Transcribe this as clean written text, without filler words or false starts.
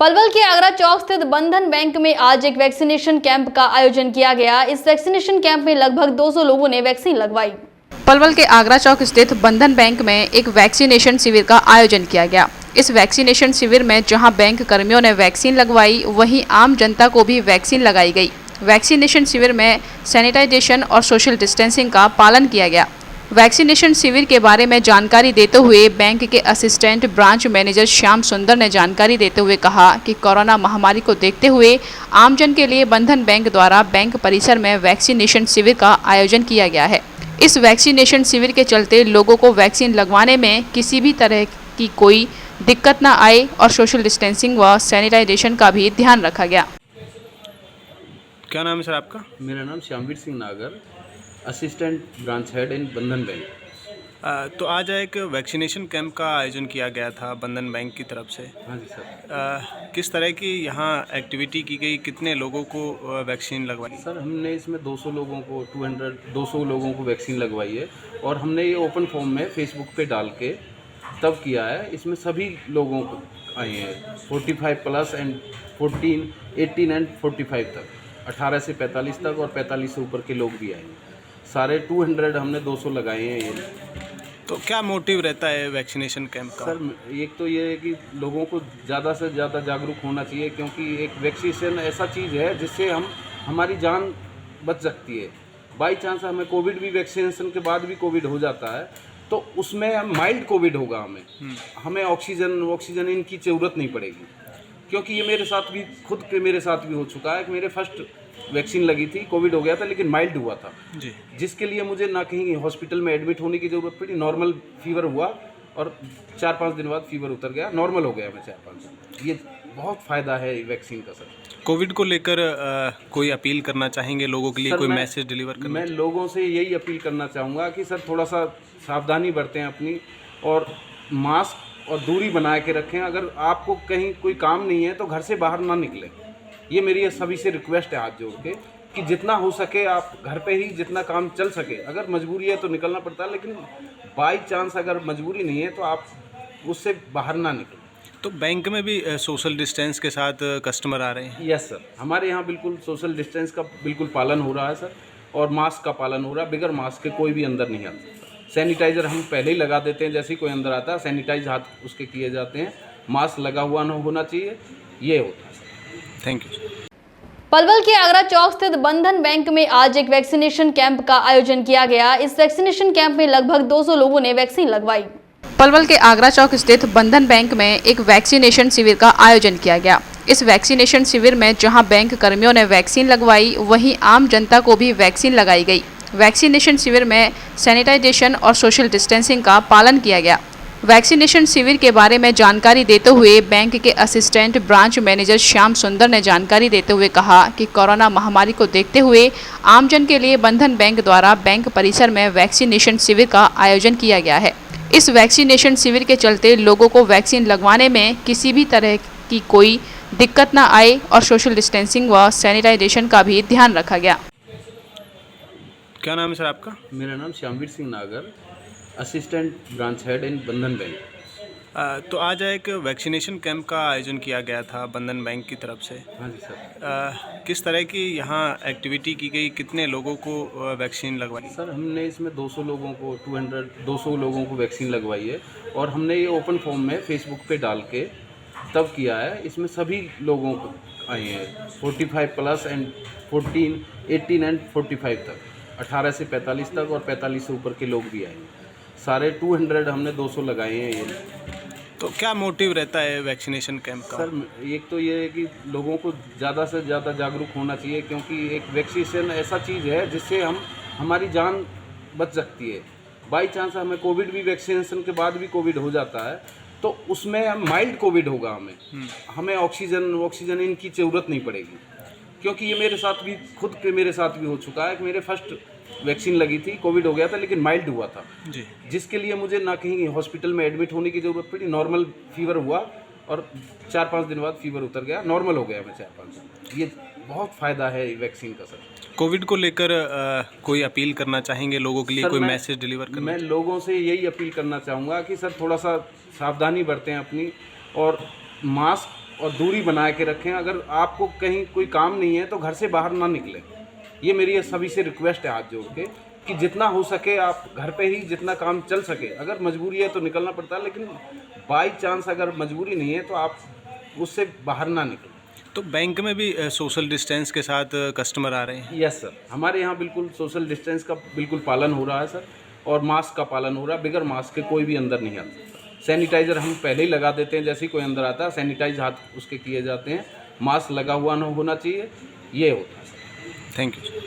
पलवल के आगरा चौक स्थित बंधन बैंक में आज एक वैक्सीनेशन कैंप का आयोजन किया गया। इस वैक्सीनेशन कैंप में लगभग 200 लोगों ने वैक्सीन लगवाई। पलवल के आगरा चौक स्थित बंधन बैंक में एक वैक्सीनेशन शिविर का आयोजन किया गया। इस वैक्सीनेशन शिविर में जहां बैंक कर्मियों ने वैक्सीन लगवाई, वहीं आम जनता को भी वैक्सीन लगाई गई। वैक्सीनेशन शिविर में सैनिटाइजेशन और सोशल डिस्टेंसिंग का पालन किया गया। वैक्सीनेशन शिविर के बारे में जानकारी देते हुए बैंक के असिस्टेंट ब्रांच मैनेजर श्याम सुंदर ने जानकारी देते हुए कहा कि कोरोना महामारी को देखते हुए आमजन के लिए बंधन बैंक द्वारा बैंक परिसर में वैक्सीनेशन शिविर का आयोजन किया गया है। इस वैक्सीनेशन शिविर के चलते लोगों को वैक्सीन लगवाने में किसी भी तरह की कोई दिक्कत न आए और सोशल डिस्टेंसिंग व सैनिटाइजेशन का भी ध्यान रखा गया। क्या नाम है सर आपका? मेरा नाम श्यामवीर सिंह नागर, असिस्टेंट ब्रांच हेड इन बंधन बैंक। तो आज एक वैक्सीनेशन कैंप का आयोजन किया गया था बंधन बैंक की तरफ से। हाँ जी सर। किस तरह की यहाँ एक्टिविटी की गई, कितने लोगों को वैक्सीन लगवाई? सर हमने इसमें 200 लोगों को 200 लोगों को वैक्सीन लगवाई है और हमने ये ओपन फॉर्म में फेसबुक पे डाल के तब किया है। इसमें सभी लोगों को आए हैं 45 प्लस एंड 18 एंड 45 तक, 18 से 45 तक और 45 से ऊपर के लोग भी आए हैं। सारे 200 हमने 200 लगाए हैं ये। तो क्या मोटिव रहता है वैक्सीनेशन कैंप का? सर एक तो ये है कि लोगों को ज़्यादा से ज़्यादा जागरूक होना चाहिए, क्योंकि एक वैक्सीनेशन ऐसा चीज़ है जिससे हमारी जान बच सकती है। बाई चांस हमें कोविड भी वैक्सीनेशन के बाद भी कोविड हो जाता है तो उसमें माइल्ड कोविड होगा, हमें ऑक्सीजन इनकी ज़रूरत नहीं पड़ेगी। क्योंकि ये मेरे साथ भी मेरे साथ भी हो चुका है कि मेरे फर्स्ट वैक्सीन लगी थी, कोविड हो गया था लेकिन माइल्ड हुआ था जी, जिसके लिए मुझे ना कहीं हॉस्पिटल में एडमिट होने की ज़रूरत पड़ी। नॉर्मल फीवर हुआ और 4-5 दिन बाद फीवर उतर गया, नॉर्मल हो गया मैं 4-5 दिन। ये बहुत फ़ायदा है वैक्सीन का सर। कोविड को लेकर कोई अपील करना चाहेंगे लोगों के लिए, कोई मैसेज डिलीवर करना? मैं लोगों से यही अपील करना चाहूँगा कि सर थोड़ा सा सावधानी बरतें अपनी, और मास्क और दूरी बना के रखें। अगर आपको कहीं कोई काम नहीं है तो घर से बाहर ना निकलें। ये मेरी सभी से रिक्वेस्ट है हाथ जोड़ के कि जितना हो सके आप घर पे ही जितना काम चल सके। अगर मजबूरी है तो निकलना पड़ता है, लेकिन बाई चांस अगर मजबूरी नहीं है तो आप उससे बाहर ना निकलें। तो बैंक में भी सोशल डिस्टेंस के साथ कस्टमर आ रहे हैं? यस सर, हमारे यहाँ बिल्कुल सोशल डिस्टेंस का बिल्कुल पालन हो रहा है सर, और मास्क का पालन हो रहा है। बिगर मास्क के कोई भी अंदर नहीं आता। सैनिटाइज़र हम पहले ही लगा देते हैं, जैसे ही कोई अंदर आता है सैनिटाइज हाथ उसके किए जाते हैं। मास्क लगा हुआ ना होना चाहिए, ये होता है सर। Thank you. पलवल के आगरा चौक स्थित बंधन बैंक में आज एक वैक्सीनेशन कैंप का आयोजन किया गया। इस वैक्सीनेशन कैंप में लगभग 200 लोगों ने वैक्सीन लगवाई। पलवल के आगरा चौक स्थित बंधन बैंक में एक वैक्सीनेशन शिविर का आयोजन किया गया। इस वैक्सीनेशन शिविर में जहां बैंक कर्मियों ने वैक्सीन लगवाई, वहीं आम जनता को भी वैक्सीन लगाई गई। वैक्सीनेशन शिविर में सैनिटाइजेशन और सोशल डिस्टेंसिंग का पालन किया गया। वैक्सीनेशन शिविर के बारे में जानकारी देते हुए बैंक के असिस्टेंट ब्रांच मैनेजर श्याम सुंदर ने जानकारी देते हुए कहा कि कोरोना महामारी को देखते हुए आमजन के लिए बंधन बैंक द्वारा बैंक परिसर में वैक्सीनेशन शिविर का आयोजन किया गया है। इस वैक्सीनेशन शिविर के चलते लोगों को वैक्सीन लगवाने में किसी भी तरह की कोई दिक्कत न आए और सोशल डिस्टेंसिंग व सैनिटाइजेशन का भी ध्यान रखा गया। क्या नाम है सर आपका? मेरा नाम श्यामवीर सिंह नागर, असिस्टेंट ब्रांच हेड इन बंधन बैंक। तो आज एक वैक्सीनेशन कैंप का आयोजन किया गया था बंधन बैंक की तरफ से। हाँ जी सर। किस तरह की यहाँ एक्टिविटी की गई, कितने लोगों को वैक्सीन लगवाई? सर हमने इसमें 200 लोगों को 200 लोगों को वैक्सीन लगवाई है और हमने ये ओपन फॉर्म में फेसबुक पे डाल के तब किया है। इसमें सभी लोगों को आए हैं 45 प्लस एंड 18 एंड 45 तक, 18 से 45 तक और 45 से ऊपर के लोग भी आए हैं। सारे 200 हमने 200 लगाए हैं ये। तो क्या मोटिव रहता है वैक्सीनेशन कैंप का? सर एक तो ये है कि लोगों को ज़्यादा से ज़्यादा जागरूक होना चाहिए, क्योंकि एक वैक्सीनेशन ऐसा चीज़ है जिससे हमारी जान बच सकती है। बाई चांस हमें कोविड भी वैक्सीनेशन के बाद भी कोविड हो जाता है तो उसमें माइल्ड कोविड होगा, हमें ऑक्सीजन इनकी ज़रूरत नहीं पड़ेगी। क्योंकि ये मेरे साथ भी हो चुका है कि मेरे फर्स्ट वैक्सीन लगी थी, कोविड हो गया था लेकिन माइल्ड हुआ था जी, जिसके लिए मुझे ना कहीं हॉस्पिटल में एडमिट होने की ज़रूरत पड़ी। नॉर्मल फीवर हुआ और 4-5 दिन बाद फीवर उतर गया, नॉर्मल हो गया मैं 4-5 दिन। ये बहुत फ़ायदा है वैक्सीन का सर। कोविड को लेकर कोई अपील करना चाहेंगे लोगों के लिए, कोई मैसेज डिलीवर करना? मैं लोगों से यही अपील करना चाहूँगा कि सर थोड़ा सा सावधानी बरतें अपनी, और मास्क और दूरी बना के रखें। अगर आपको कहीं कोई काम नहीं है तो घर से बाहर ना निकलें। ये मेरी सभी से रिक्वेस्ट है हाथ जोड़ के कि जितना हो सके आप घर पे ही जितना काम चल सके। अगर मजबूरी है तो निकलना पड़ता है, लेकिन बाई चांस अगर मजबूरी नहीं है तो आप उससे बाहर ना निकलें। तो बैंक में भी सोशल डिस्टेंस के साथ कस्टमर आ रहे हैं? यस सर, हमारे यहाँ बिल्कुल सोशल डिस्टेंस का बिल्कुल पालन हो रहा है सर, और मास्क का पालन हो रहा है। बिगर मास्क के कोई भी अंदर नहीं आता। सैनिटाइज़र हम पहले ही लगा देते हैं, जैसे ही कोई अंदर आता है सैनिटाइज हाथ उसके किए जाते हैं। मास्क लगा हुआ ना होना चाहिए, ये होता है सर। Thank you.